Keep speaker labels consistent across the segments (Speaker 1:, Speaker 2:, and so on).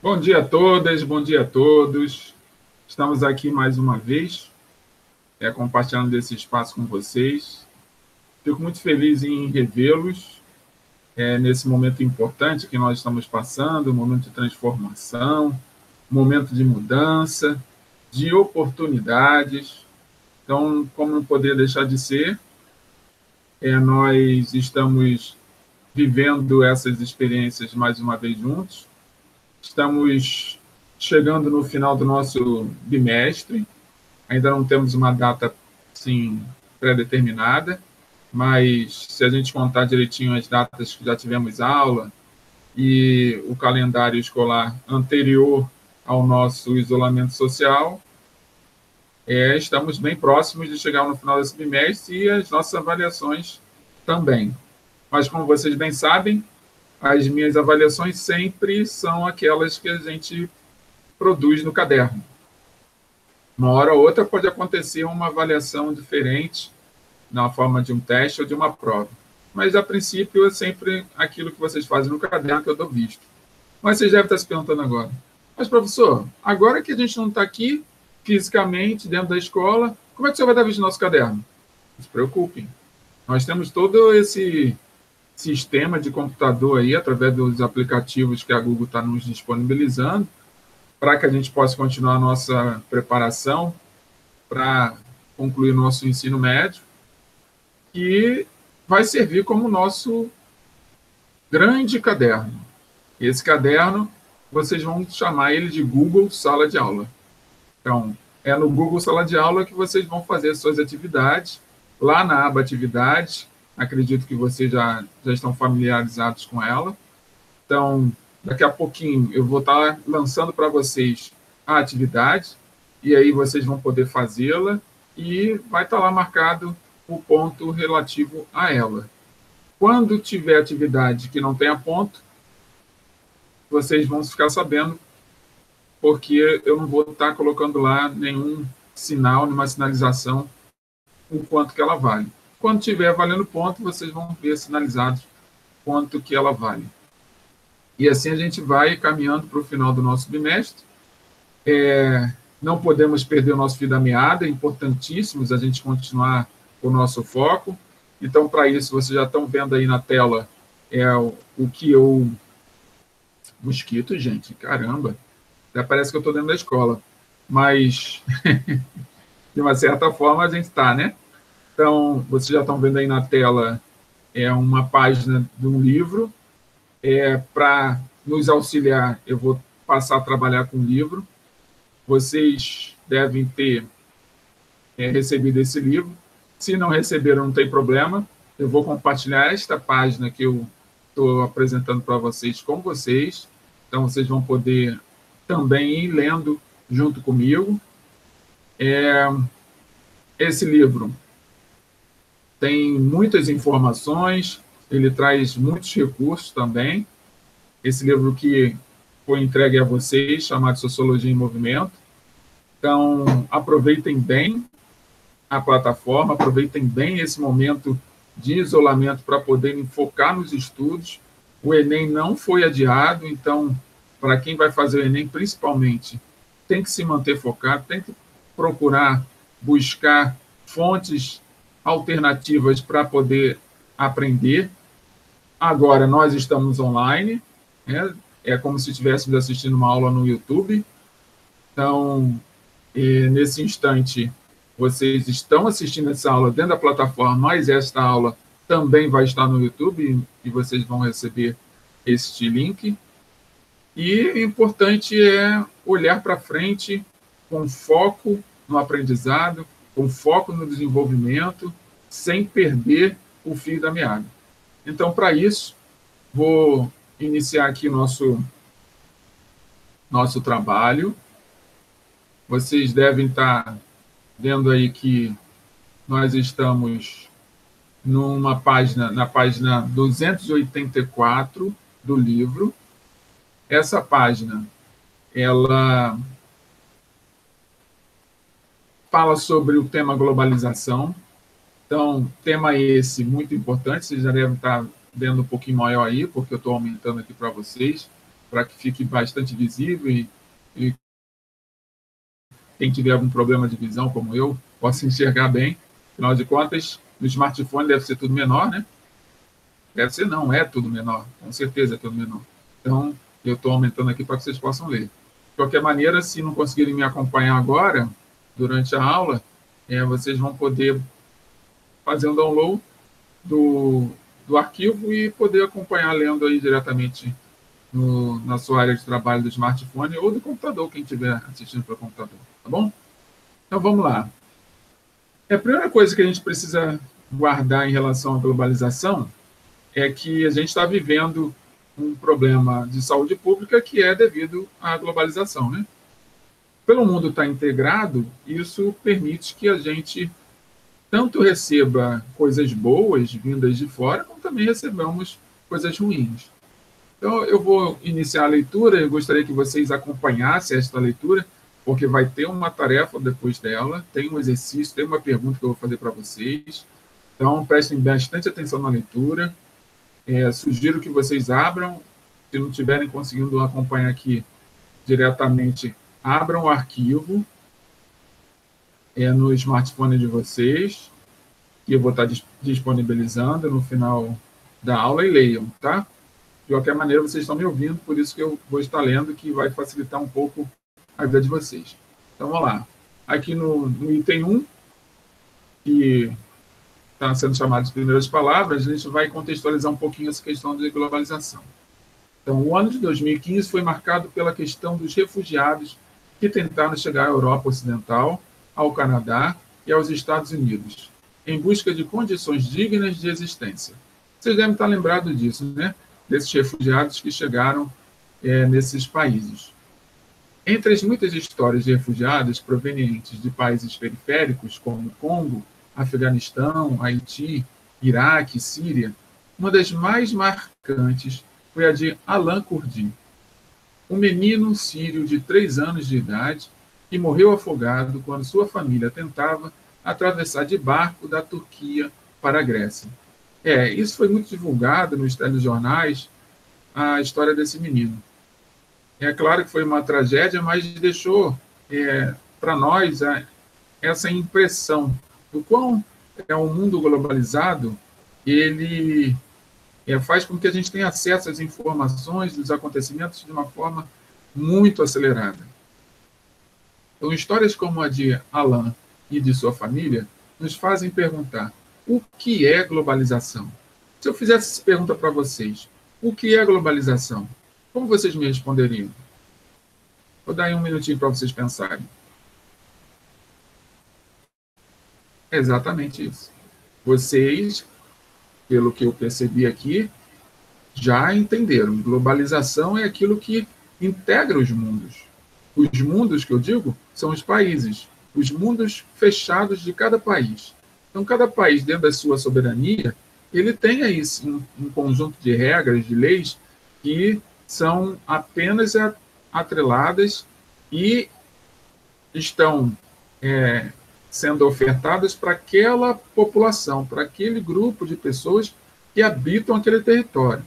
Speaker 1: Bom dia a todas, bom dia a todos. Estamos aqui mais uma vez, compartilhando desse espaço com vocês. Fico muito feliz em revê-los nesse momento importante que nós estamos passando, um momento de transformação, um momento de mudança, de oportunidades. Então, como não poderia deixar de ser, nós estamos vivendo essas experiências mais uma vez juntos. Estamos chegando no final do nosso bimestre, ainda não temos uma data assim, pré-determinada, mas se a gente contar direitinho as datas que já tivemos aula e o calendário escolar anterior ao nosso isolamento social, estamos bem próximos de chegar no final desse bimestre e as nossas avaliações também. Mas, como vocês bem sabem, as minhas avaliações sempre são aquelas que a gente produz no caderno. Uma hora ou outra pode acontecer uma avaliação diferente na forma de um teste ou de uma prova. Mas, a princípio, é sempre aquilo que vocês fazem no caderno que eu dou visto. Mas vocês devem estar se perguntando agora. Mas, professor, agora que a gente não está aqui fisicamente dentro da escola, como é que o senhor vai dar visto no nosso caderno? Não se preocupem. Nós temos todo esse sistema de computador aí, através dos aplicativos que a Google está nos disponibilizando, para que a gente possa continuar a nossa preparação para concluir nosso ensino médio, que vai servir como nosso grande caderno. Esse caderno, vocês vão chamar ele de Google Sala de Aula. Então, é no Google Sala de Aula que vocês vão fazer suas atividades, lá na aba Atividades. Acredito que vocês já estão familiarizados com ela. Então, daqui a pouquinho eu vou estar lançando para vocês a atividade, e aí vocês vão poder fazê-la, e vai estar lá marcado o ponto relativo a ela. Quando tiver atividade que não tenha ponto, vocês vão ficar sabendo, porque eu não vou estar colocando lá nenhum sinal, nenhuma sinalização, o quanto que ela vale. Quando estiver valendo ponto, vocês vão ver sinalizados quanto que ela vale. E assim a gente vai caminhando para o final do nosso bimestre. Não podemos perder o nosso fio da meada, é importantíssimo a gente continuar o nosso foco. Então, para isso, vocês já estão vendo aí na tela o que eu... Mosquito, gente, caramba. Até parece que eu estou dentro da escola. Mas, de uma certa forma, a gente está, né? Então, vocês já estão vendo aí na tela uma página de um livro. Para nos auxiliar, eu vou passar a trabalhar com o livro. Vocês devem ter recebido esse livro. Se não receberam, não tem problema. Eu vou compartilhar esta página que eu estou apresentando para vocês com vocês. Então, vocês vão poder também ir lendo junto comigo. Esse livro tem muitas informações, ele traz muitos recursos também. Esse livro que foi entregue a vocês, chamado Sociologia em Movimento. Então, aproveitem bem a plataforma, aproveitem bem esse momento de isolamento para poderem focar nos estudos. O Enem não foi adiado, então, para quem vai fazer o Enem, principalmente, tem que se manter focado, tem que procurar buscar fontes alternativas para poder aprender. Agora, nós estamos online, é como se estivéssemos assistindo uma aula no YouTube. Então, nesse instante, vocês estão assistindo essa aula dentro da plataforma, mas esta aula também vai estar no YouTube e vocês vão receber este link. E o importante é olhar para frente com foco no aprendizado, com foco no desenvolvimento, sem perder o fio da meada. Então, para isso, vou iniciar aqui nosso trabalho. Vocês devem estar vendo aí que nós estamos na página 284 do livro. Essa página, ela fala sobre o tema globalização. Então, tema esse muito importante, vocês já devem estar vendo um pouquinho maior aí, porque eu estou aumentando aqui para vocês. para que fique bastante visível e quem tiver algum problema de visão, como eu, possa enxergar bem. Afinal de contas, no smartphone deve ser tudo menor, né? Deve ser não, é tudo menor. Com certeza é tudo menor. Então, eu estou aumentando aqui para que vocês possam ler. De qualquer maneira, se não conseguirem me acompanhar agora, durante a aula, vocês vão poder fazer um download do arquivo e poder acompanhar lendo aí diretamente na sua área de trabalho do smartphone ou do computador, quem estiver assistindo pelo computador, tá bom? Então, vamos lá. A primeira coisa que a gente precisa guardar em relação à globalização é que a gente está vivendo um problema de saúde pública que é devido à globalização, né? Pelo mundo estar integrado, isso permite que a gente tanto receba coisas boas vindas de fora, como também recebamos coisas ruins. Então, eu vou iniciar a leitura, eu gostaria que vocês acompanhassem esta leitura, porque vai ter uma tarefa depois dela, tem um exercício, tem uma pergunta que eu vou fazer para vocês. Então, prestem bastante atenção na leitura. Sugiro que vocês abram, se não estiverem conseguindo acompanhar aqui diretamente, abram o arquivo no smartphone de vocês, que eu vou estar disponibilizando no final da aula, e leiam, tá? De qualquer maneira, vocês estão me ouvindo, por isso que eu vou estar lendo, que vai facilitar um pouco a vida de vocês. Então, vamos lá. Aqui no item 1, que está sendo chamado de primeiras palavras, a gente vai contextualizar um pouquinho essa questão de globalização. Então, o ano de 2015 foi marcado pela questão dos refugiados que tentaram chegar à Europa Ocidental, ao Canadá e aos Estados Unidos, em busca de condições dignas de existência. Vocês devem estar lembrados disso, né? Desses refugiados que chegaram nesses países. Entre as muitas histórias de refugiados provenientes de países periféricos, como Congo, Afeganistão, Haiti, Iraque, Síria, uma das mais marcantes foi a de Alan Kurdi, um menino sírio de 3 anos de idade que morreu afogado quando sua família tentava atravessar de barco da Turquia para a Grécia. Isso foi muito divulgado nos telejornais, a história desse menino. É claro que foi uma tragédia, mas deixou para nós essa impressão do quão um mundo globalizado, ele faz com que a gente tenha acesso às informações dos acontecimentos de uma forma muito acelerada. Então, histórias como a de Alan e de sua família nos fazem perguntar: o que é globalização? Se eu fizesse essa pergunta para vocês, o que é globalização? Como vocês me responderiam? Vou dar aí um minutinho para vocês pensarem. É exatamente isso. Vocês, pelo que eu percebi aqui, já entenderam. Globalização é aquilo que integra os mundos. Os mundos que eu digo são os países, os mundos fechados de cada país. Então, cada país, dentro da sua soberania, ele tem aí um conjunto de regras, de leis, que são apenas atreladas e estão sendo ofertadas para aquela população, para aquele grupo de pessoas que habitam aquele território.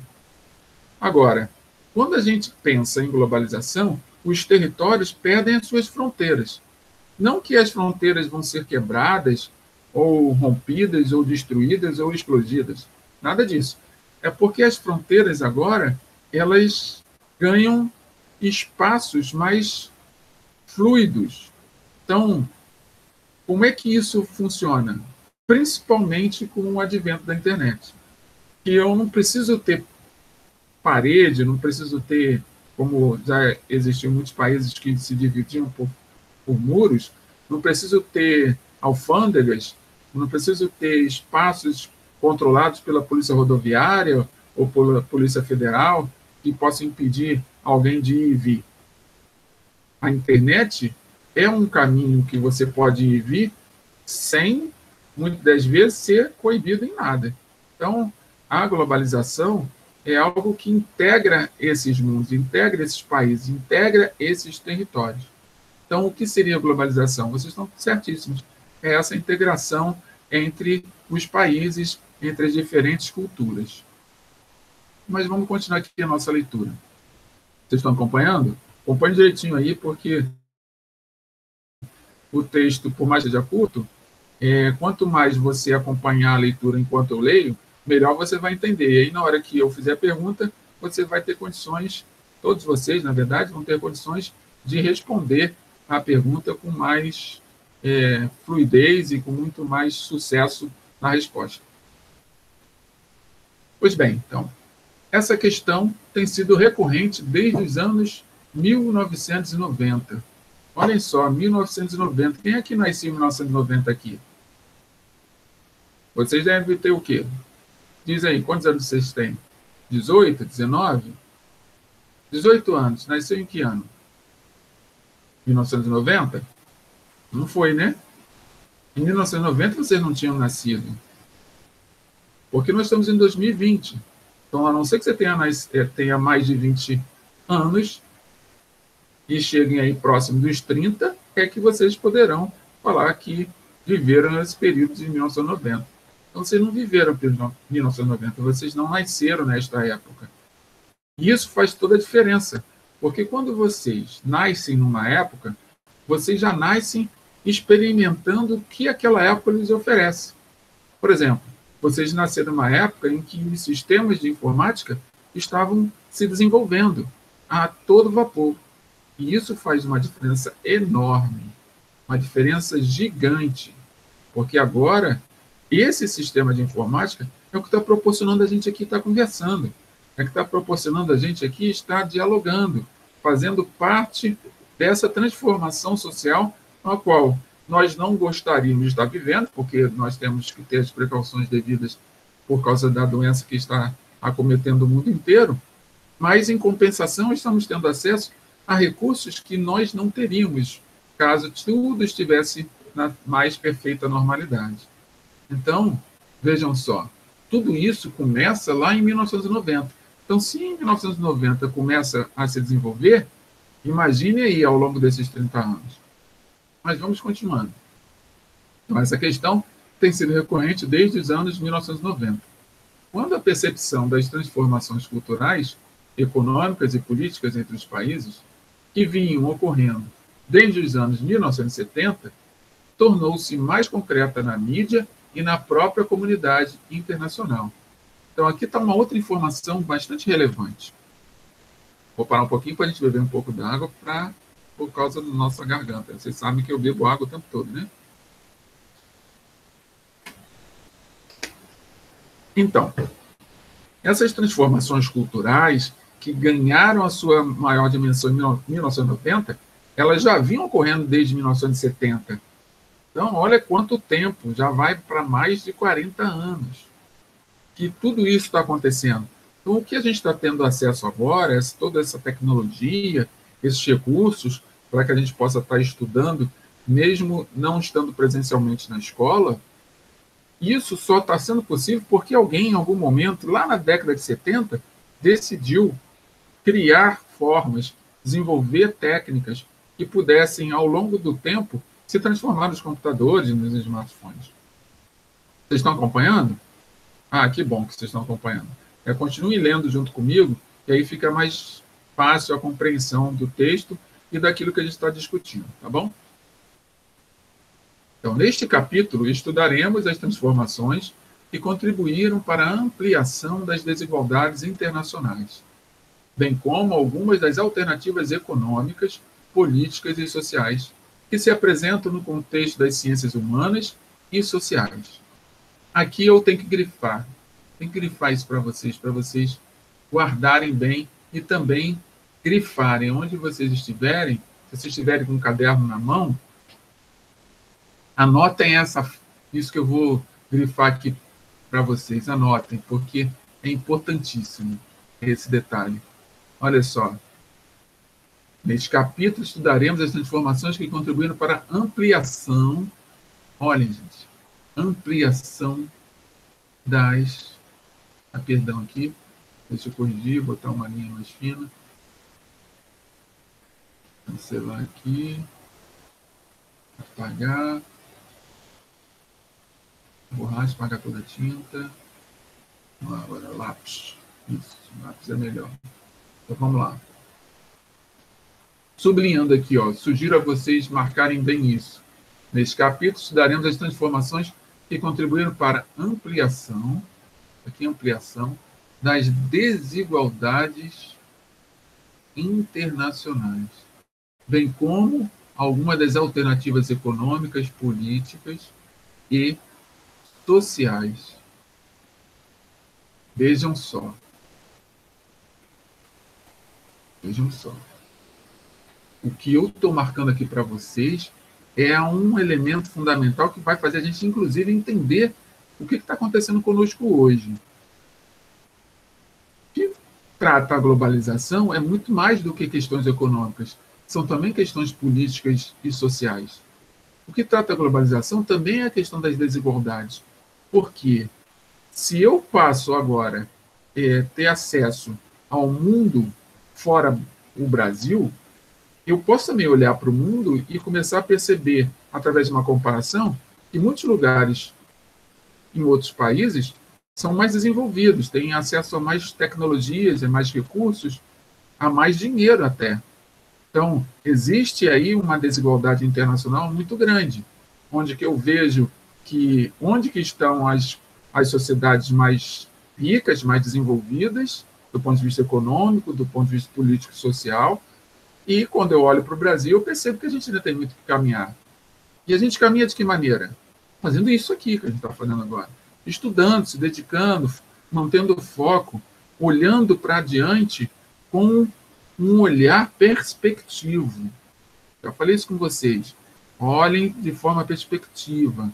Speaker 1: Agora, quando a gente pensa em globalização, os territórios perdem as suas fronteiras. Não que as fronteiras vão ser quebradas, ou rompidas, ou destruídas, ou explodidas. Nada disso. É porque as fronteiras agora, elas ganham espaços mais fluidos. Então, como é que isso funciona? Principalmente com o advento da internet. Que eu não preciso ter parede, não preciso ter, como já existiam muitos países que se dividiam por muros, não preciso ter alfândegas, não preciso ter espaços controlados pela Polícia Rodoviária ou pela Polícia Federal que possam impedir alguém de ir e vir. A internet é um caminho que você pode ir e vir sem, muitas das vezes, ser coibido em nada. Então, a globalização é algo que integra esses mundos, integra esses países, integra esses territórios. Então, o que seria a globalização? Vocês estão certíssimos. É essa integração entre os países, entre as diferentes culturas. Mas vamos continuar aqui a nossa leitura. Vocês estão acompanhando? Acompanhe direitinho aí, porque o texto, por mais que seja curto, quanto mais você acompanhar a leitura enquanto eu leio, melhor você vai entender. E aí, na hora que eu fizer a pergunta, você vai ter condições, todos vocês, na verdade, vão ter condições de responder a pergunta com mais fluidez e com muito mais sucesso na resposta. Pois bem, então, essa questão tem sido recorrente desde os anos 1990. Olhem só, 1990. Quem é que nasceu em 1990 aqui? Vocês devem ter o quê? Diz aí, quantos anos vocês têm? 18, 19? 18 anos. Nasceu em que ano? 1990? Não foi, né? Em 1990 vocês não tinham nascido. Porque nós estamos em 2020. Então, a não ser que você tenha mais de 20 anos e cheguem aí próximo dos 30, é que vocês poderão falar que viveram esse período de 1990. Então, vocês não viveram em 1990, vocês não nasceram nesta época. E isso faz toda a diferença, porque quando vocês nascem numa época, vocês já nascem experimentando o que aquela época lhes oferece. Por exemplo, vocês nasceram numa época em que os sistemas de informática estavam se desenvolvendo a todo vapor. E isso faz uma diferença enorme, uma diferença gigante, porque agora esse sistema de informática é o que está proporcionando a gente aqui estar conversando, é o que está proporcionando a gente aqui estar dialogando, fazendo parte dessa transformação social a qual nós não gostaríamos de estar vivendo, porque nós temos que ter as precauções devidas por causa da doença que está acometendo o mundo inteiro, mas, em compensação, estamos tendo acesso a recursos que nós não teríamos caso tudo estivesse na mais perfeita normalidade. Então, vejam só, tudo isso começa lá em 1990. Então, se em 1990 começa a se desenvolver, imagine aí ao longo desses 30 anos. Mas vamos continuando. Então, essa questão tem sido recorrente desde os anos 1990. Quando a percepção das transformações culturais, econômicas e políticas entre os países, que vinham ocorrendo desde os anos 1970, tornou-se mais concreta na mídia e na própria comunidade internacional. Então, aqui está uma outra informação bastante relevante. Vou parar um pouquinho para a gente beber um pouco d'água por causa da nossa garganta. Vocês sabem que eu bebo água o tempo todo, né? Então, essas transformações culturais que ganharam a sua maior dimensão em 1990, elas já vinham ocorrendo desde 1970. Então, olha quanto tempo, já vai para mais de 40 anos que tudo isso está acontecendo. Então, o que a gente está tendo acesso agora é toda essa tecnologia, esses recursos, para que a gente possa estar estudando, mesmo não estando presencialmente na escola. Isso só está sendo possível porque alguém, em algum momento, lá na década de 70, decidiu criar formas, desenvolver técnicas que pudessem, ao longo do tempo, se transformar nos computadores e nos smartphones. Vocês estão acompanhando? Ah, que bom que vocês estão acompanhando. Continue lendo junto comigo, e aí fica mais fácil a compreensão do texto e daquilo que a gente está discutindo, tá bom? Então, neste capítulo, estudaremos as transformações que contribuíram para a ampliação das desigualdades internacionais, bem como algumas das alternativas econômicas, políticas e sociais que se apresentam no contexto das ciências humanas e sociais. Aqui eu tenho que grifar isso para vocês guardarem bem e também grifarem onde vocês estiverem. Se vocês estiverem com um caderno na mão, anotem isso que eu vou grifar aqui para vocês, anotem, porque é importantíssimo esse detalhe. Olha só, neste capítulo estudaremos as transformações que contribuíram para a ampliação, olhem, gente, ampliação perdão aqui, deixa eu corrigir, botar uma linha mais fina, cancelar aqui, apagar, borracha, apagar toda a tinta, agora lápis, isso, lápis é melhor. Então vamos lá. Sublinhando aqui, ó, sugiro a vocês marcarem bem isso. Neste capítulo, estudaremos as transformações que contribuíram para ampliação das desigualdades internacionais, bem como algumas das alternativas econômicas, políticas e sociais. Vejam só. Vejam só. O que eu estou marcando aqui para vocês é um elemento fundamental que vai fazer a gente, inclusive, entender o que está acontecendo conosco hoje. O que trata a globalização é muito mais do que questões econômicas, são também questões políticas e sociais. O que trata a globalização também é a questão das desigualdades. Porque se eu passo agora ter acesso ao mundo fora o Brasil, eu posso também olhar para o mundo e começar a perceber, através de uma comparação, que muitos lugares em outros países são mais desenvolvidos, têm acesso a mais tecnologias, a mais recursos, a mais dinheiro até. Então, existe aí uma desigualdade internacional muito grande, onde que eu vejo que onde que estão as sociedades mais ricas, mais desenvolvidas, do ponto de vista econômico, do ponto de vista político e social, e quando eu olho para o Brasil, eu percebo que a gente ainda tem muito que caminhar. E a gente caminha de que maneira? Fazendo isso aqui que a gente está fazendo agora. Estudando, se dedicando, mantendo foco, olhando para adiante com um olhar perspectivo. Já falei isso com vocês. Olhem de forma perspectiva.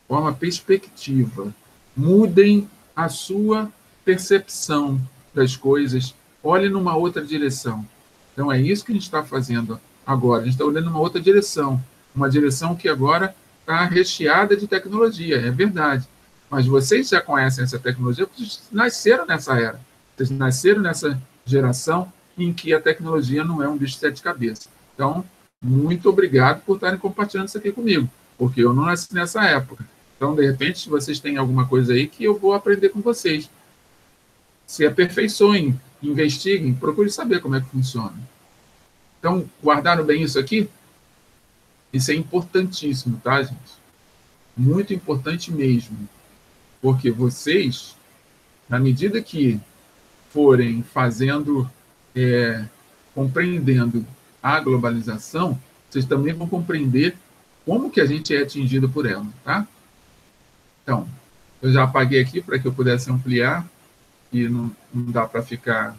Speaker 1: Forma perspectiva. Mudem a sua percepção das coisas. Olhem numa outra direção. Então, é isso que a gente está fazendo agora. A gente está olhando numa outra direção. Uma direção que agora está recheada de tecnologia, é verdade. Mas vocês já conhecem essa tecnologia porque vocês nasceram nessa era. Vocês nasceram nessa geração em que a tecnologia não é um bicho de sete cabeças. Então, muito obrigado por estarem compartilhando isso aqui comigo, porque eu não nasci nessa época. Então, de repente, vocês têm alguma coisa aí que eu vou aprender com vocês. Se aperfeiçoem, investiguem, procurem saber como é que funciona. Então, guardaram bem isso aqui? Isso é importantíssimo, tá, gente? Muito importante mesmo. Porque vocês, na medida que forem fazendo, compreendendo a globalização, vocês também vão compreender como que a gente é atingido por ela, tá? Então, eu já apaguei aqui para que eu pudesse ampliar, e não dá para ficar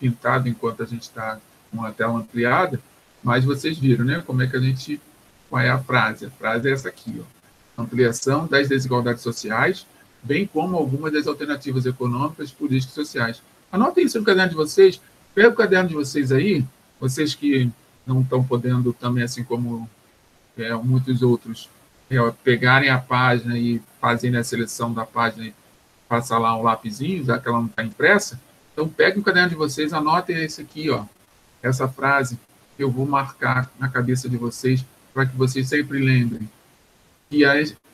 Speaker 1: pintado enquanto a gente está com a tela ampliada, mas vocês viram, né? Como é que a gente... Qual é a frase? A frase é essa aqui, ó. Ampliação das desigualdades sociais, bem como algumas das alternativas econômicas, políticas e sociais. Anotem isso no caderno de vocês, pega o caderno de vocês aí, vocês que não estão podendo também, assim como muitos outros, pegarem a página e fazerem a seleção da página e passar lá um lapisinho, já que ela não está impressa. Então, peguem o caderno de vocês, anotem esse aqui, ó, essa frase que eu vou marcar na cabeça de vocês, para que vocês sempre lembrem que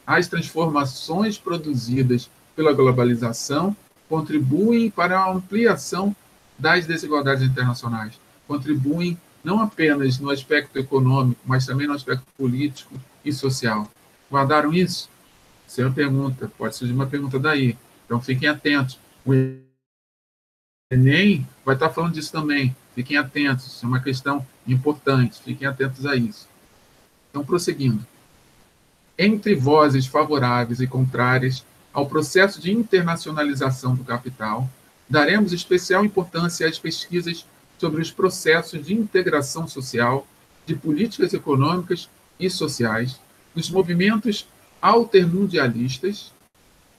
Speaker 1: as transformações produzidas pela globalização contribuem para a ampliação das desigualdades internacionais, contribuem não apenas no aspecto econômico, mas também no aspecto político e social. Guardaram isso? Isso é uma pergunta, pode surgir uma pergunta daí. Então, fiquem atentos. O Enem vai estar falando disso também. Fiquem atentos, isso é uma questão importante. Fiquem atentos a isso. Então, prosseguindo. Entre vozes favoráveis e contrárias ao processo de internacionalização do capital, daremos especial importância às pesquisas sobre os processos de integração social, de políticas econômicas e sociais, dos movimentos altermundialistas,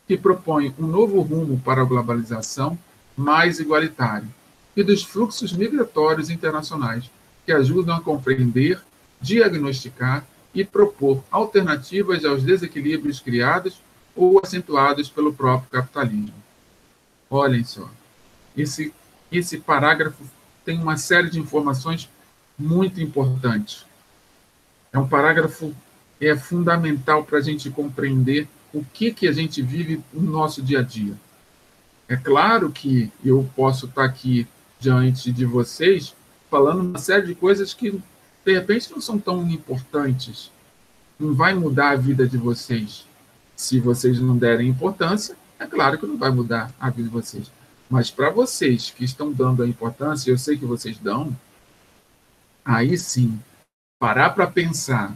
Speaker 1: que propõem um novo rumo para a globalização mais igualitário, e dos fluxos migratórios internacionais, que ajudam a compreender, diagnosticar e propor alternativas aos desequilíbrios criados ou acentuados pelo próprio capitalismo. Olhem só, esse parágrafo tem uma série de informações muito importantes. É um parágrafo fundamental para a gente compreender o que a gente vive no nosso dia a dia. É claro que eu posso estar aqui diante de vocês falando uma série de coisas que, de repente, não são tão importantes. Não vai mudar a vida de vocês. Se vocês não derem importância, é claro que não vai mudar a vida de vocês. Mas para vocês que estão dando a importância, eu sei que vocês dão, aí sim, parar para pensar,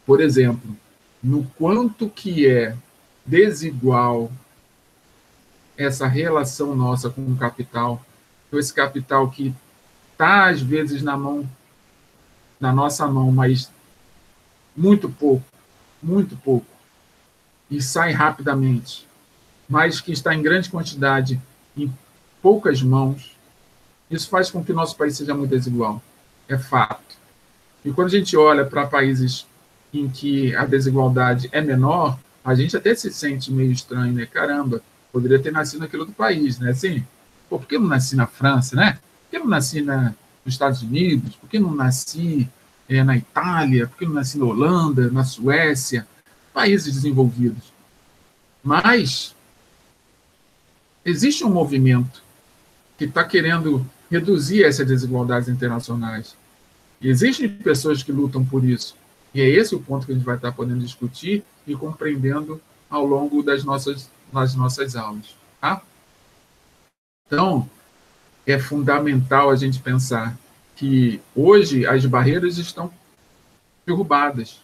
Speaker 1: por exemplo, no quanto que é desigual essa relação nossa com o capital, com esse capital que está, às vezes, na nossa mão, mas muito pouco, e sai rapidamente, mas que está em grande quantidade em poucas mãos, isso faz com que o nosso país seja muito desigual. É fato. E quando a gente olha para países em que a desigualdade é menor, a gente até se sente meio estranho, né? Caramba, poderia ter nascido naquele outro país, né? Assim, pô, por que eu não nasci na França, né? Por que eu não nasci nos Estados Unidos? Por que eu não nasci na Itália? Por que eu não nasci na Holanda, na Suécia? Países desenvolvidos. Mas existe um movimento que está querendo reduzir essas desigualdades internacionais. E existem pessoas que lutam por isso. E é esse o ponto que a gente vai estar podendo discutir e compreendendo ao longo das nossas aulas. Tá? Então, é fundamental a gente pensar que hoje as barreiras estão derrubadas.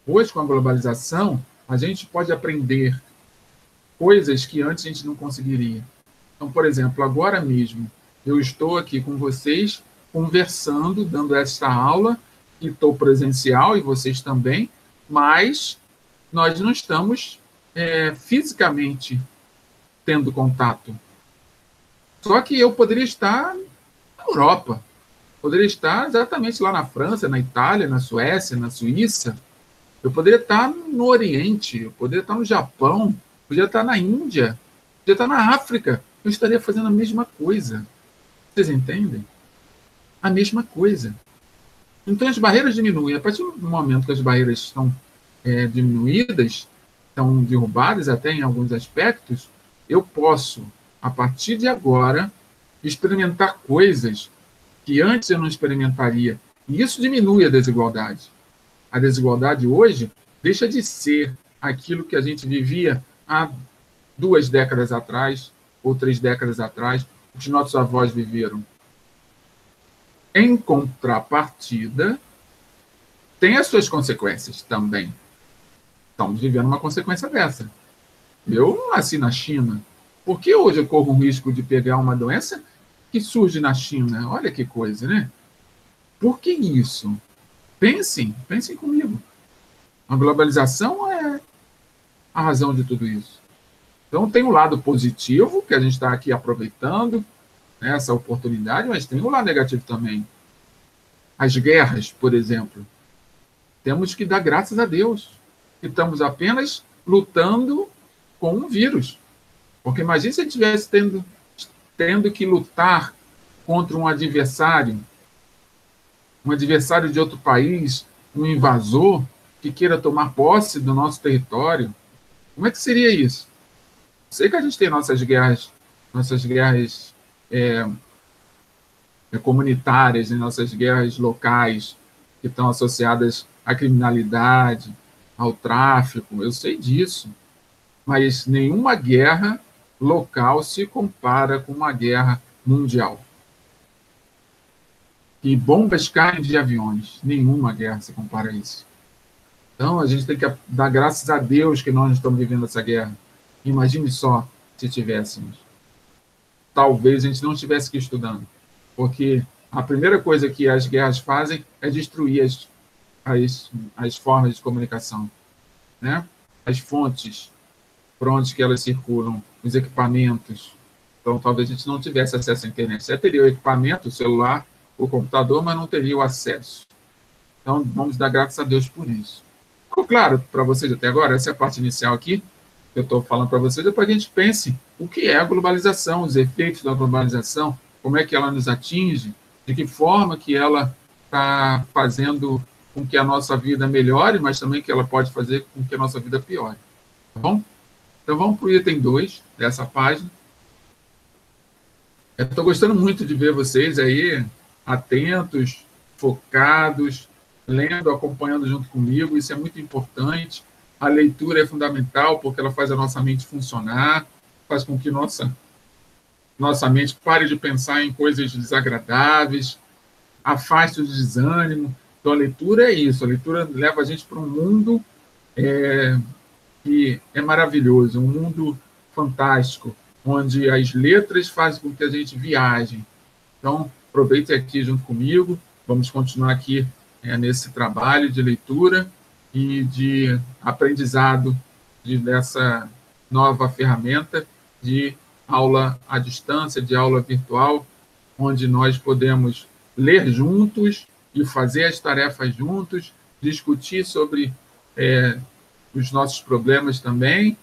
Speaker 1: Hoje, com a globalização, a gente pode aprender coisas que antes a gente não conseguiria. Então, por exemplo, agora mesmo, eu estou aqui com vocês, conversando, dando esta aula, e estou presencial, e vocês também, mas nós não estamos fisicamente tendo contato. Só que eu poderia estar na Europa, poderia estar exatamente lá na França, na Itália, na Suécia, na Suíça, eu poderia estar no Oriente, eu poderia estar no Japão, poderia estar na Índia, poderia estar na África, eu estaria fazendo a mesma coisa. Vocês entendem? A mesma coisa. Então as barreiras diminuem. A partir do momento que as barreiras estão diminuídas, estão derrubadas até em alguns aspectos, eu posso, a partir de agora, experimentar coisas que antes eu não experimentaria. E isso diminui a desigualdade. A desigualdade hoje deixa de ser aquilo que a gente vivia há 2 décadas atrás, ou 3 décadas atrás, os nossos avós viveram. Em contrapartida, tem as suas consequências também. Estamos vivendo uma consequência dessa. Eu não nasci na China. Por que hoje eu corro um risco de pegar uma doença que surge na China? Olha que coisa, né? Por que isso? Pensem comigo. A globalização é a razão de tudo isso. Então, tem um lado positivo, que a gente está aqui aproveitando, né, essa oportunidade, mas tem um lado negativo também. As guerras, por exemplo. Temos que dar graças a Deus. Estamos apenas lutando com um vírus. Porque imagine se a gente estivesse tendo que lutar contra um adversário de outro país, um invasor, que queira tomar posse do nosso território. Como é que seria isso? Sei que a gente tem nossas guerras comunitárias, nossas guerras locais, que estão associadas à criminalidade, ao tráfico, eu sei disso. Mas nenhuma guerra local se compara com uma guerra mundial. E bombas caem de aviões, nenhuma guerra se compara a isso. Então, a gente tem que dar graças a Deus que nós não estamos vivendo essa guerra. Imagine só se tivéssemos. Talvez a gente não estivesse aqui estudando. Porque a primeira coisa que as guerras fazem é destruir as formas de comunicação, né? As fontes por onde que elas circulam, os equipamentos. Então, talvez a gente não tivesse acesso à internet. Você teria o equipamento, o celular, o computador, mas não teria o acesso. Então, vamos dar graças a Deus por isso. Ficou claro para vocês até agora? Essa é a parte inicial aqui, que eu estou falando para vocês, é para que a gente pense o que é a globalização, os efeitos da globalização, como é que ela nos atinge, de que forma que ela está fazendo com que a nossa vida melhore, mas também que ela pode fazer com que a nossa vida piore. Tá bom? Então, vamos para o item 2 dessa página. Eu estou gostando muito de ver vocês aí, atentos, focados, lendo, acompanhando junto comigo. Isso é muito importante. A leitura é fundamental porque ela faz a nossa mente funcionar, faz com que nossa mente pare de pensar em coisas desagradáveis, afaste o desânimo. Então, a leitura é isso. A leitura leva a gente para um mundo que é maravilhoso, um mundo fantástico, onde as letras fazem com que a gente viaje. Então, aproveite aqui junto comigo. Vamos continuar aqui nesse trabalho de leitura e de aprendizado dessa nova ferramenta de aula à distância, de aula virtual, onde nós podemos ler juntos e fazer as tarefas juntos, discutir sobre os nossos problemas também,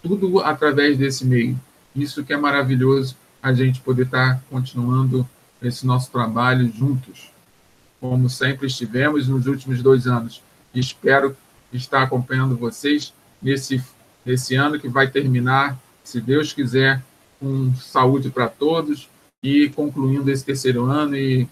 Speaker 1: tudo através desse meio. Isso que é maravilhoso, a gente poder estar continuando esse nosso trabalho juntos, como sempre estivemos nos últimos 2 anos. E espero estar acompanhando vocês nesse ano que vai terminar, se Deus quiser, com saúde para todos e concluindo esse 3º ano e,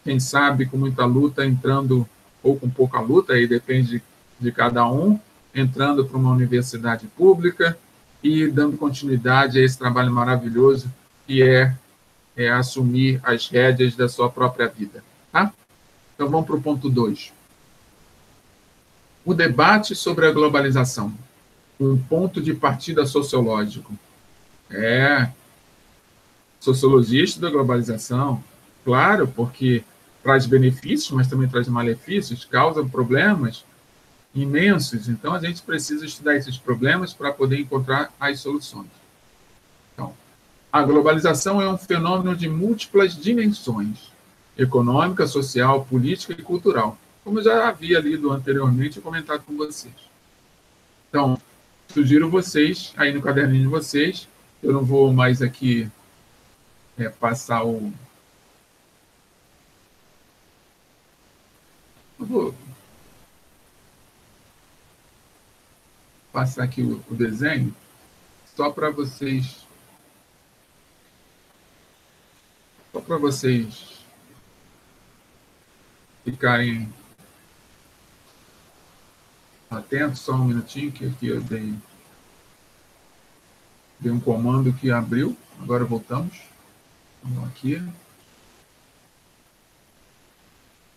Speaker 1: quem sabe, com muita luta, entrando, ou com pouca luta, aí depende de cada um, entrando para uma universidade pública e dando continuidade a esse trabalho maravilhoso que é assumir as rédeas da sua própria vida. Tá? Então, vamos para o ponto 2. O debate sobre a globalização. Um ponto de partida sociológico. Sociologista da globalização, claro, porque traz benefícios, mas também traz malefícios, causa problemas imensos. Então, a gente precisa estudar esses problemas para poder encontrar as soluções. Então, a globalização é um fenômeno de múltiplas dimensões, econômica, social, política e cultural, como eu já havia lido anteriormente e comentado com vocês. Então, sugiro vocês, aí no caderninho de vocês, eu não vou mais aqui passar o... Eu vou passar aqui o desenho, só para vocês ficarem atentos. Só um minutinho, que aqui eu dei um comando que abriu. Agora voltamos. Vamos aqui.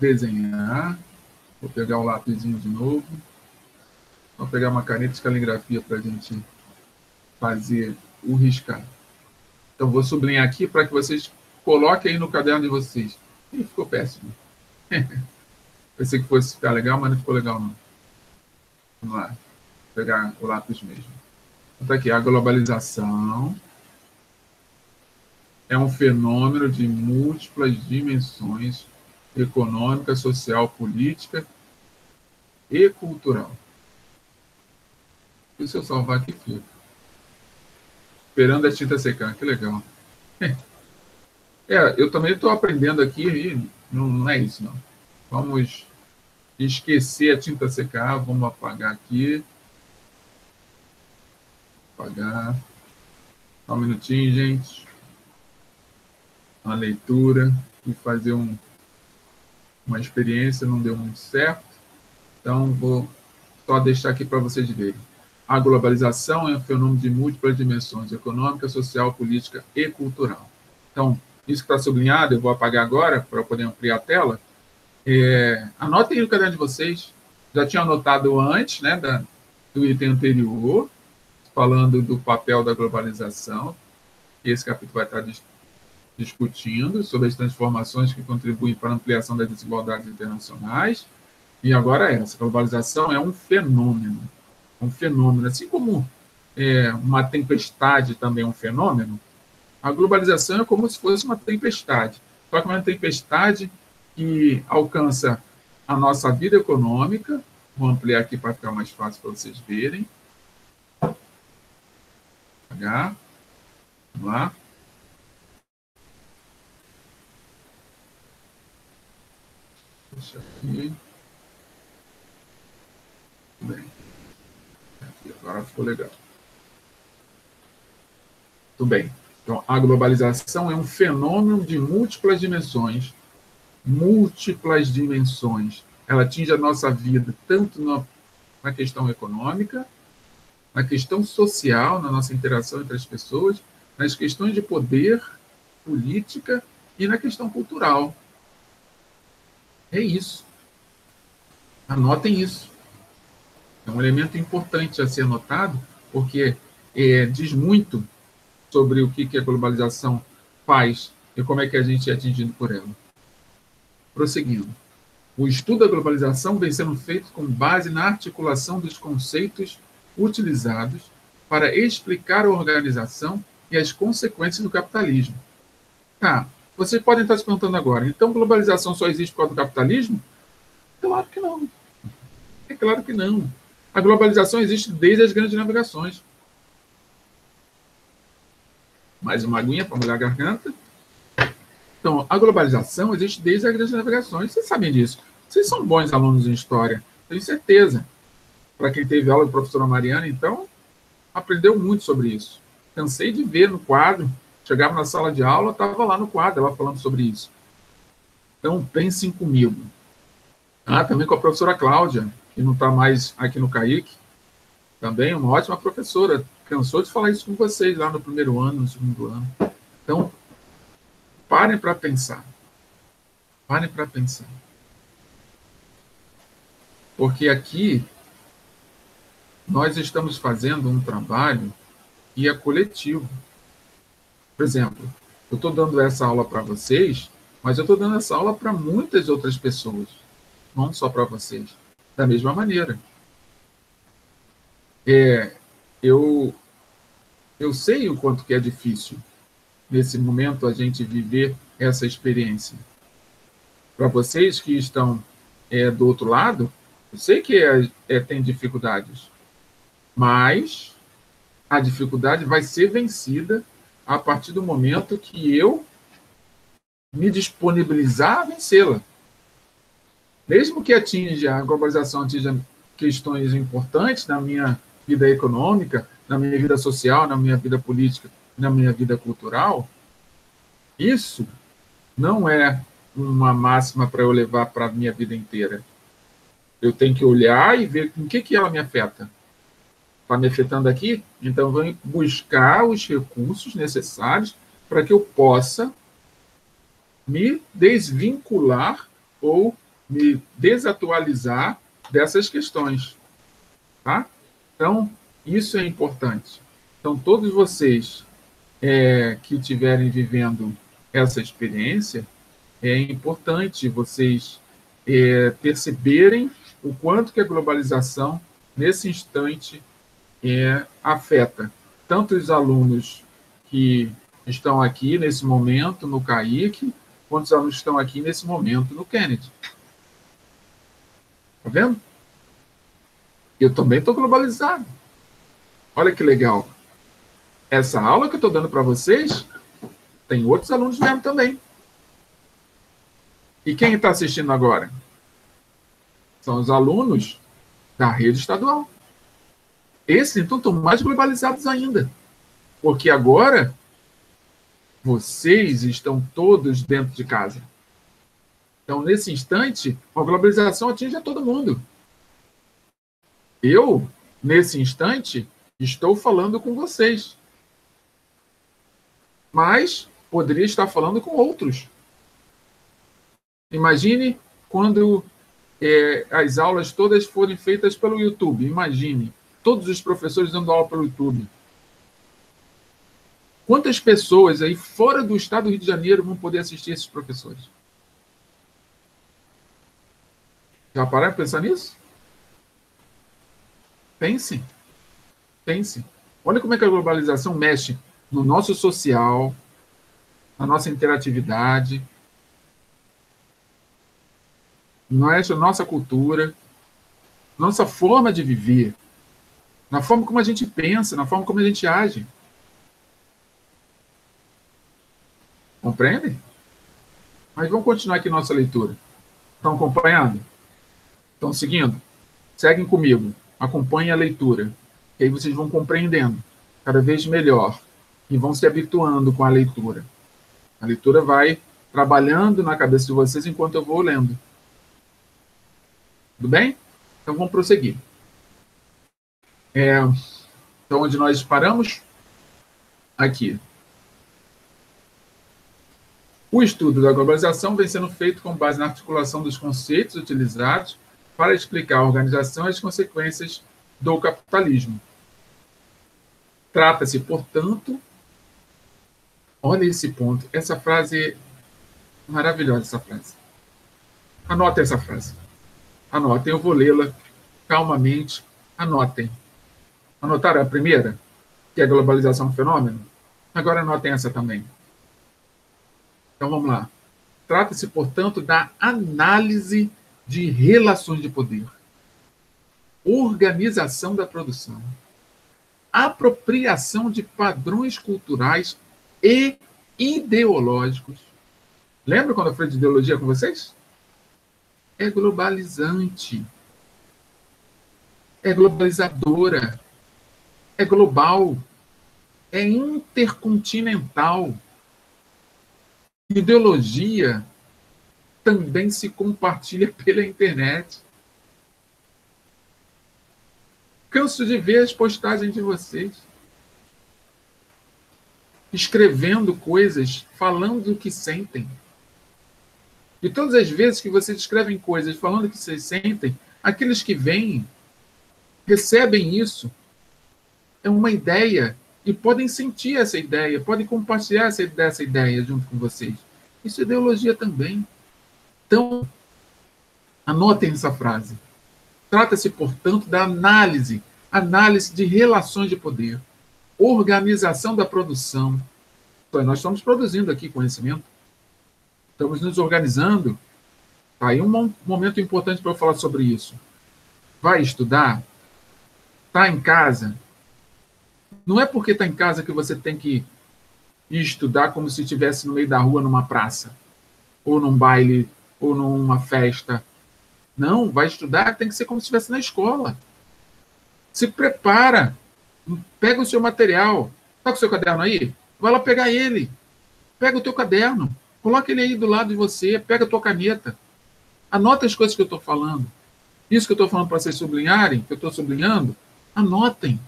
Speaker 1: Desenhar. Vou pegar o lapisinho de novo. Vou pegar uma caneta de caligrafia para a gente fazer o riscado. Então, vou sublinhar aqui para que vocês coloquem aí no caderno de vocês. Ih, ficou péssimo. Pensei que fosse ficar legal, mas não ficou legal, não. Vamos lá. Vou pegar o lápis mesmo. Então, aqui, a globalização é um fenômeno de múltiplas dimensões econômica, social, política e cultural. E se eu salvar aqui, fica. Esperando a tinta secar, que legal. Eu também estou aprendendo aqui e não é isso, não. Vamos esquecer a tinta secar, vamos apagar aqui. Apagar. Só um minutinho, gente. Uma leitura e fazer uma experiência, não deu muito certo. Então, vou só deixar aqui para vocês verem. A globalização é um fenômeno de múltiplas dimensões, econômica, social, política e cultural. Então, isso que está sublinhado, eu vou apagar agora, para poder ampliar a tela. Anotem aí no caderno de vocês. Já tinha anotado antes, né, do item anterior, falando do papel da globalização. Esse capítulo vai estar discutindo sobre as transformações que contribuem para a ampliação das desigualdades internacionais. E agora essa globalização é um fenômeno. Um fenômeno. Assim como uma tempestade também é um fenômeno, a globalização é como se fosse uma tempestade. Só que uma tempestade que alcança a nossa vida econômica. Vou ampliar aqui para ficar mais fácil para vocês verem. Vamos lá. Deixa aqui. Tudo bem. Aqui, agora ficou legal. Tudo bem. Então, a globalização é um fenômeno de múltiplas dimensões múltiplas dimensões. Ela atinge a nossa vida tanto na questão econômica, na questão social, na nossa interação entre as pessoas, nas questões de poder, política e na questão cultural. É isso. Anotem isso. É um elemento importante a ser notado, porque diz muito sobre o que a globalização faz e como é que a gente é atingido por ela. Prosseguindo. O estudo da globalização vem sendo feito com base na articulação dos conceitos utilizados para explicar a organização e as consequências do capitalismo. Tá, vocês podem estar se perguntando agora, então globalização só existe por causa do capitalismo? Claro que não. É claro que não. A globalização existe desde as grandes navegações. Mais uma aguinha para molhar a garganta. Então, a globalização existe desde as grandes navegações. Vocês sabem disso. Vocês são bons alunos em história, tenho certeza. Para quem teve aula com a professora Mariana, então, aprendeu muito sobre isso. Cansei de ver no quadro, chegava na sala de aula, estava lá no quadro, ela falando sobre isso. Então, pensem comigo. Também com a professora Cláudia, que não está mais aqui no CAIC, também uma ótima professora. Cansou de falar isso com vocês lá no primeiro ano, no segundo ano. Então, parem para pensar. Parem para pensar. Porque aqui nós estamos fazendo um trabalho que é coletivo. Por exemplo, eu estou dando essa aula para vocês, mas eu estou dando essa aula para muitas outras pessoas, não só para vocês. Da mesma maneira. Eu sei o quanto que é difícil, nesse momento, a gente viver essa experiência. Para vocês que estão do outro lado, eu sei que tem dificuldades, mas a dificuldade vai ser vencida a partir do momento que eu me disponibilizar a vencê-la. Mesmo que a globalização atinja questões importantes na minha vida econômica, na minha vida social, na minha vida política, na minha vida cultural, isso não é uma máxima para eu levar para a minha vida inteira. Eu tenho que olhar e ver com que ela me afeta. Está me afetando aqui? Então, eu vou buscar os recursos necessários para que eu possa me desvincular ou me desatualizar dessas questões. Tá? Então, isso é importante. Então, todos vocês que estiverem vivendo essa experiência, é importante vocês perceberem o quanto que a globalização, nesse instante, afeta tanto os alunos que estão aqui nesse momento no CAIC, quanto os alunos que estão aqui nesse momento no Kennedy. Está vendo? Eu também estou globalizado. Olha que legal. Essa aula que eu estou dando para vocês, tem outros alunos vendo também. E quem está assistindo agora? São os alunos da rede estadual. Esses, então, estão mais globalizados ainda. Porque agora, vocês estão todos dentro de casa. Então, nesse instante, a globalização atinge a todo mundo. Eu, nesse instante, estou falando com vocês. Mas poderia estar falando com outros. Imagine quando as aulas todas forem feitas pelo YouTube. Imagine todos os professores dando aula pelo YouTube. Quantas pessoas aí fora do estado do Rio de Janeiro vão poder assistir esses professores? Já pararam para pensar nisso? Pense. Pense. Olha como é que a globalização mexe no nosso social, na nossa interatividade, na nossa cultura, nossa forma de viver, na forma como a gente pensa, na forma como a gente age. Compreendem? Mas vamos continuar aqui nossa leitura. Estão acompanhando? Estão seguindo? Seguem comigo. Acompanhem a leitura. Que aí vocês vão compreendendo cada vez melhor e vão se habituando com a leitura. A leitura vai trabalhando na cabeça de vocês enquanto eu vou lendo. Tudo bem? Então vamos prosseguir. Então, onde nós paramos? Aqui. O estudo da globalização vem sendo feito com base na articulação dos conceitos utilizados para explicar a organização e as consequências do capitalismo. Trata-se, portanto, olha esse ponto, essa frase é maravilhosa, essa frase. Anotem essa frase. Anotem, eu vou lê-la calmamente. Anotem. Anotaram a primeira, que é a globalização do fenômeno? Agora anotem essa também. Então vamos lá. Trata-se, portanto, da análise de relações de poder, organização da produção, apropriação de padrões culturais e ideológicos. Lembra quando eu falei de ideologia com vocês? É globalizante, é globalizadora, é global, é intercontinental. Ideologia também se compartilha pela internet. Canso de ver as postagens de vocês escrevendo coisas, falando o que sentem. E todas as vezes que vocês escrevem coisas falando o que vocês sentem, aqueles que veem recebem isso. É uma ideia e podem sentir essa ideia, podem compartilhar essa ideia junto com vocês. Isso é ideologia também. Então, anotem essa frase. Trata-se, portanto, da análise de relações de poder, organização da produção. Então, nós estamos produzindo aqui conhecimento, estamos nos organizando. Tá aí um momento importante para eu falar sobre isso. Vai estudar? Está em casa? Não é porque está em casa que você tem que ir estudar como se estivesse no meio da rua, numa praça, ou num baile, ou numa festa. Não, vai estudar, tem que ser como se estivesse na escola. Se prepara, pega o seu material. Está com o seu caderno aí? Vai lá pegar ele. Pega o teu caderno, coloca ele aí do lado de você, pega a tua caneta. Anota as coisas que eu estou falando. Isso que eu estou falando para vocês sublinharem, que eu estou sublinhando, anotem.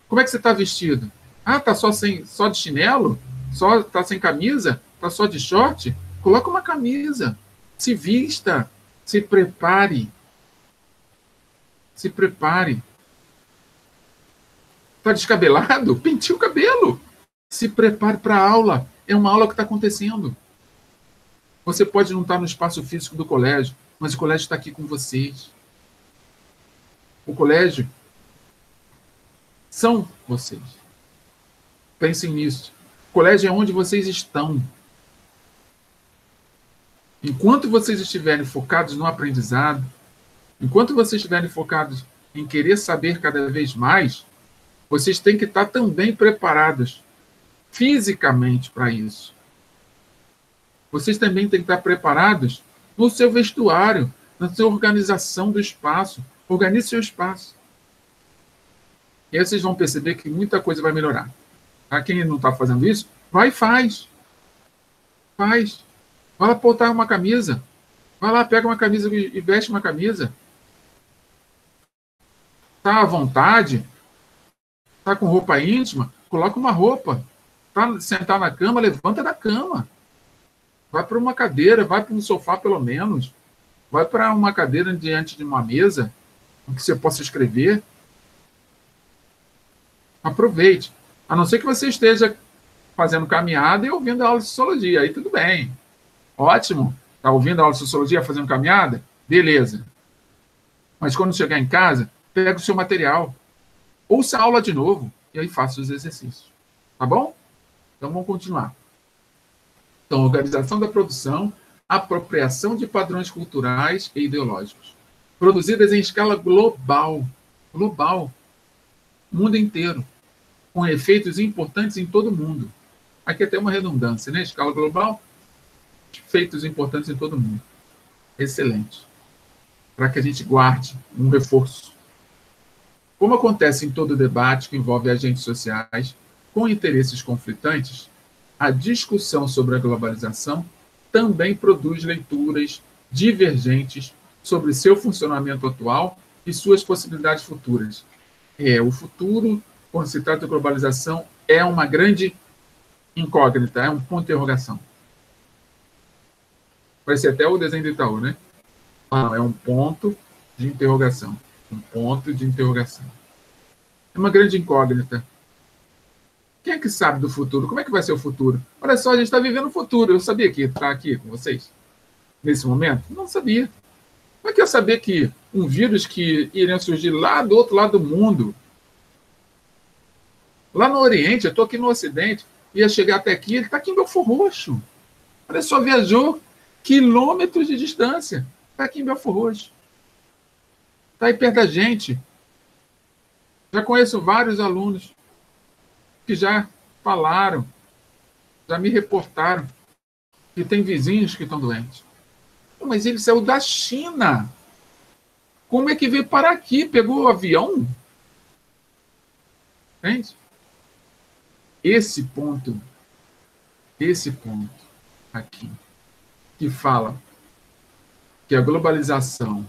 Speaker 1: Como é que você está vestido? Ah, está só de chinelo? Está sem camisa? Está só de short? Coloca uma camisa. Se vista. Se prepare. Se prepare. Está descabelado? Penteie o cabelo. Se prepare para a aula. É uma aula que está acontecendo. Você pode não estar no espaço físico do colégio, mas o colégio está aqui com vocês. O colégio são vocês. Pensem nisso. O colégio é onde vocês estão. Enquanto vocês estiverem focados no aprendizado, enquanto vocês estiverem focados em querer saber cada vez mais, vocês têm que estar também preparados fisicamente para isso. Vocês também têm que estar preparados no seu vestuário, na sua organização do espaço. Organize seu espaço. E aí vocês vão perceber que muita coisa vai melhorar. Tá? Quem não está fazendo isso, vai e faz. Faz. Vai lá botar uma camisa. Vai lá, pega uma camisa e veste uma camisa. Está à vontade? Está com roupa íntima? Coloca uma roupa. Está sentado na cama? Levanta da cama. Vai para uma cadeira, vai para um sofá pelo menos. Vai para uma cadeira diante de uma mesa em que você possa escrever. Aproveite. A não ser que você esteja fazendo caminhada e ouvindo a aula de sociologia. Aí tudo bem. Ótimo. Está ouvindo a aula de sociologia, fazendo caminhada? Beleza. Mas quando chegar em casa, pega o seu material. Ouça a aula de novo e aí faça os exercícios. Tá bom? Então vamos continuar. Então, organização da produção, apropriação de padrões culturais e ideológicos, produzidas em escala global. Global. Mundo inteiro. Com efeitos importantes em todo o mundo. Aqui até uma redundância, né? Escala global, efeitos importantes em todo o mundo. Excelente. Para que a gente guarde um reforço. Como acontece em todo debate que envolve agentes sociais com interesses conflitantes, a discussão sobre a globalização também produz leituras divergentes sobre seu funcionamento atual e suas possibilidades futuras. O futuro, quando se trata de globalização, é uma grande incógnita, é um ponto de interrogação. Parece até o desenho do Itaú, né? É um ponto de interrogação. Um ponto de interrogação. É uma grande incógnita. Quem é que sabe do futuro? Como é que vai ser o futuro? Olha só, a gente está vivendo o futuro. Eu sabia que ia estar aqui com vocês nesse momento? Não sabia. Como é que eu sabia que um vírus que iria surgir lá do outro lado do mundo, lá no Oriente, eu estou aqui no Ocidente, ia chegar até aqui, ele está aqui em Belford Roxo. Olha só, viajou quilômetros de distância. Está aqui em Belford Roxo. Está aí perto da gente. Já conheço vários alunos que já falaram, já me reportaram que tem vizinhos que estão doentes. Mas ele saiu da China. Como é que veio parar aqui? Pegou o avião? Entende? Esse ponto aqui, que fala que a globalização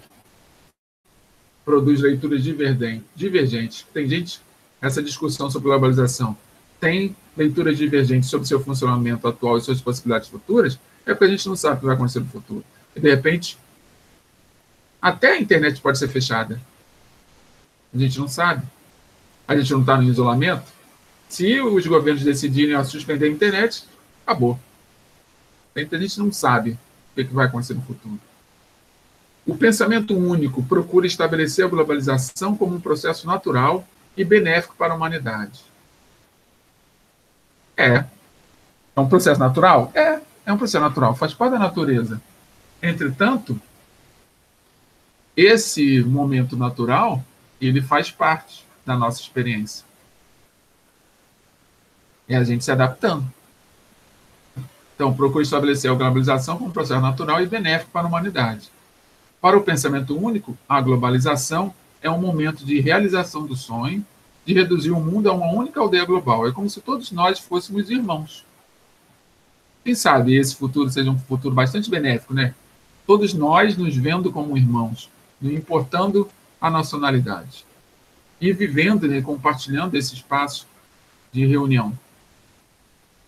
Speaker 1: produz leituras divergentes. Tem gente, essa discussão sobre globalização tem leituras divergentes sobre seu funcionamento atual e suas possibilidades futuras, é porque a gente não sabe o que vai acontecer no futuro. E, de repente, até a internet pode ser fechada. A gente não sabe. A gente não está no isolamento. Se os governos decidirem suspender a internet, acabou. A gente não sabe o que vai acontecer no futuro. O pensamento único procura estabelecer a globalização como um processo natural e benéfico para a humanidade. É um processo natural? É um processo natural, faz parte da natureza. Entretanto, esse momento natural, ele faz parte da nossa experiência. É a gente se adaptando. Então, procura estabelecer a globalização como um processo natural e benéfico para a humanidade. Para o pensamento único, a globalização é um momento de realização do sonho, de reduzir o mundo a uma única aldeia global. É como se todos nós fôssemos irmãos. Quem sabe esse futuro seja um futuro bastante benéfico, né? Todos nós nos vendo como irmãos, não importando a nacionalidade. E vivendo, né, compartilhando esse espaço de reunião.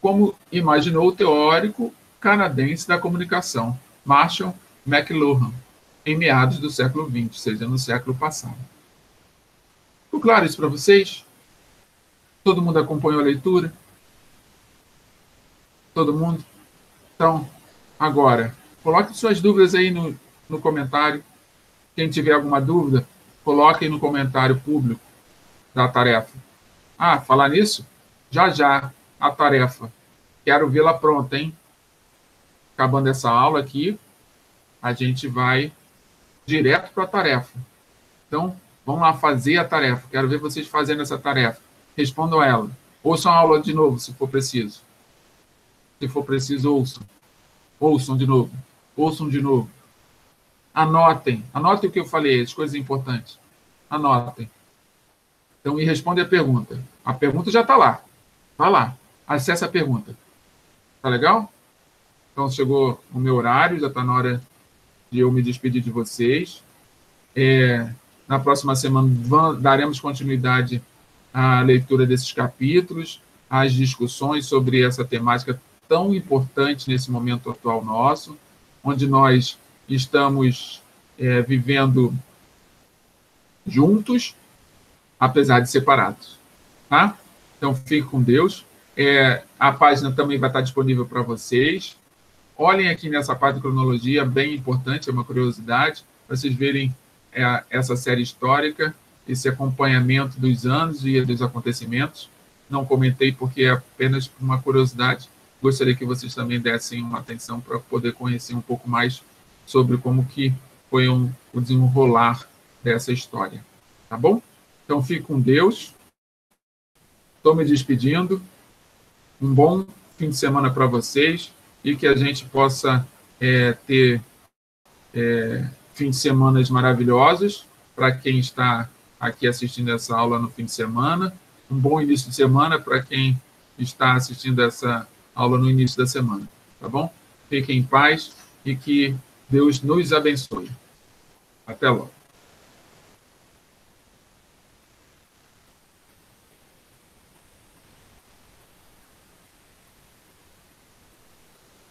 Speaker 1: Como imaginou o teórico canadense da comunicação, Marshall McLuhan, em meados do século XX, ou seja, no século passado. Ficou claro isso para vocês? Todo mundo acompanhou a leitura? Todo mundo? Então, agora, coloque suas dúvidas aí no comentário. Quem tiver alguma dúvida, coloque no comentário público da tarefa. Falar nisso? Já, a tarefa. Quero vê-la pronta, hein? Acabando essa aula aqui, a gente vai direto para a tarefa. Então, vamos lá fazer a tarefa. Quero ver vocês fazendo essa tarefa. Respondam ela. Ouçam a aula de novo, se for preciso. Se for preciso, ouçam. Ouçam de novo. Ouçam de novo. Anotem. Anotem o que eu falei, as coisas importantes. Anotem. Então, e responde a pergunta. A pergunta já está lá. Vai lá. Acesse a pergunta. Tá legal? Então, chegou o meu horário, já está na hora de eu me despedir de vocês. Na próxima semana daremos continuidade à leitura desses capítulos, às discussões sobre essa temática tão importante nesse momento atual nosso, onde nós estamos vivendo juntos, apesar de separados. Tá? Então, fique com Deus. A página também vai estar disponível para vocês. Olhem aqui nessa parte de cronologia, bem importante, é uma curiosidade, para vocês verem essa série histórica, esse acompanhamento dos anos e dos acontecimentos. Não comentei porque é apenas uma curiosidade. Gostaria que vocês também dessem uma atenção para poder conhecer um pouco mais sobre como que foi o desenrolar dessa história. Tá bom? Então, fique com Deus. Estou me despedindo. Um bom fim de semana para vocês e que a gente possa ter fim de semana maravilhosos para quem está aqui assistindo essa aula no fim de semana. Um bom início de semana para quem está assistindo essa aula no início da semana, tá bom? Fiquem em paz e que Deus nos abençoe. Até logo.